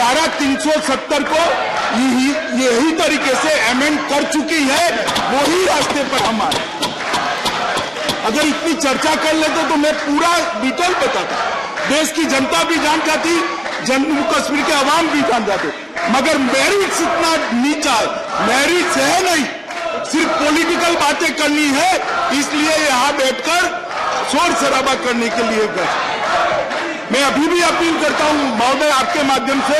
धारा 370 को यही तरीके से अमेंड कर चुकी है, वही रास्ते पर हम आए। अगर इतनी चर्चा कर लेते तो मैं पूरा डिटेल बताता, देश की जनता भी जान जाती, जम्मू कश्मीर के अवाम भी जान जाते, मगर मेरिट्स इतना नीचा है, मेरिट्स है नहीं, सिर्फ पॉलिटिकल बातें करनी है, इसलिए यहाँ बैठकर शोर शराबा करने के लिए गए। मैं अभी भी अपील करता हूं महोदय आपके माध्यम से,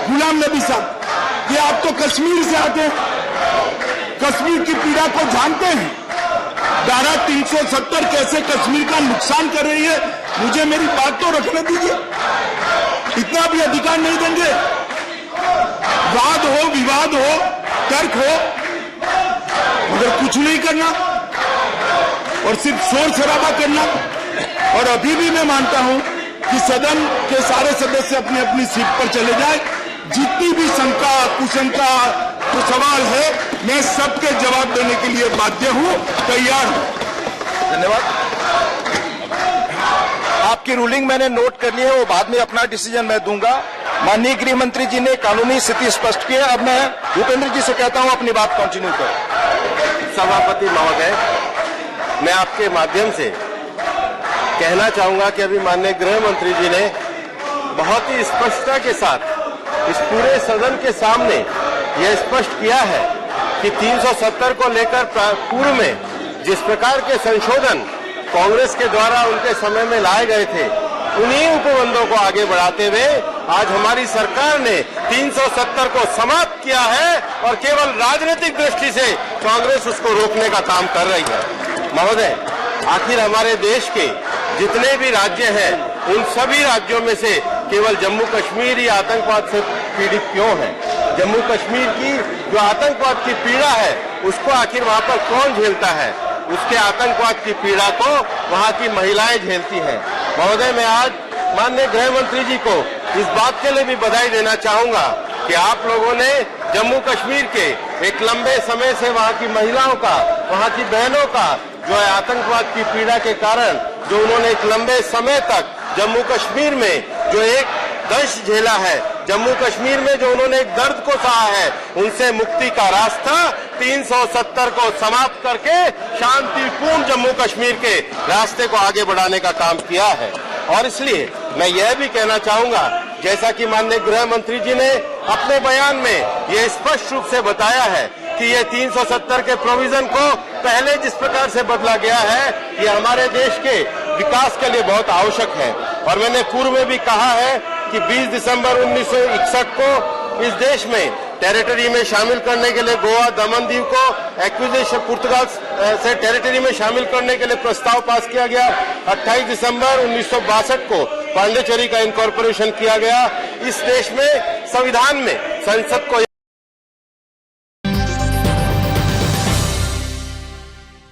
गुलाम नबी साहब, कि आप तो कश्मीर से आते हैं, कश्मीर की पीड़ा को जानते हैं, धारा 370 कैसे कश्मीर का नुकसान कर रही है, मुझे मेरी बात तो रखने दीजिए, इतना भी अधिकार नहीं देंगे। वाद हो, विवाद हो, तर्क हो, मगर कुछ नहीं करना और सिर्फ शोर शराबा करना। और अभी भी मैं मानता हूं कि सदन के सारे सदस्य अपनी अपनी सीट पर चले जाए, जितनी भी शंका कुशंका तो सवाल है, मैं सबके जवाब देने के लिए बाध्य हूं, तैयार हूं। धन्यवाद। आपकी रूलिंग मैंने नोट कर ली है, वो बाद में अपना डिसीजन मैं दूंगा। माननीय गृह मंत्री जी ने कानूनी स्थिति स्पष्ट की है। अब मैं भूपेंद्र जी से कहता हूं अपनी बात कंटिन्यू करें। सभापति महोदय, मैं आपके माध्यम से कहना चाहूंगा कि अभी माननीय गृह मंत्री जी ने बहुत ही स्पष्टता के साथ इस पूरे सदन के सामने यह स्पष्ट किया है कि 370 को लेकर पूर्व में जिस प्रकार के संशोधन कांग्रेस के द्वारा उनके समय में लाए गए थे, उन्हीं उपबंधों को आगे बढ़ाते हुए आज हमारी सरकार ने 370 को समाप्त किया है और केवल राजनीतिक दृष्टि से कांग्रेस उसको रोकने का काम कर रही है। महोदय, आखिर हमारे देश के जितने भी राज्य हैं, उन सभी राज्यों में से केवल जम्मू कश्मीर ही आतंकवाद से पीड़ित क्यों है? जम्मू कश्मीर की जो आतंकवाद की पीड़ा है, उसको आखिर वहां पर कौन झेलता है? उसके आतंकवाद की पीड़ा को वहां की महिलाएं झेलती हैं। महोदय, मैं आज माननीय गृह मंत्री जी को इस बात के लिए भी बधाई देना चाहूंगा कि आप लोगों ने जम्मू कश्मीर के एक लंबे समय से वहां की महिलाओं का, वहां की बहनों का जो है आतंकवाद की पीड़ा के कारण जो उन्होंने एक लंबे समय तक जम्मू कश्मीर में जो एक दंश झेला है, जम्मू कश्मीर में जो उन्होंने एक दर्द को सहा है, उनसे मुक्ति का रास्ता 370 को समाप्त करके शांतिपूर्ण जम्मू कश्मीर के रास्ते को आगे बढ़ाने का काम किया है। और इसलिए मैं यह भी कहना चाहूंगा, जैसा कि माननीय गृह मंत्री जी ने अपने बयान में यह स्पष्ट रूप से बताया है कि ये 370 के प्रोविजन को पहले जिस प्रकार से बदला गया है, ये हमारे देश के विकास के लिए बहुत आवश्यक है। और मैंने पूर्व में भी कहा है कि 20 दिसंबर 1961 को इस देश में टेरिटरी में शामिल करने के लिए गोवा, दमन दीव को एक्विजिशन पुर्तगाल से टेरिटरी में शामिल करने के लिए प्रस्ताव पास किया गया। 28 दिसंबर 1962 को पांडिचेरी का इनकॉर्पोरेशन किया गया। इस देश में संविधान में संसद को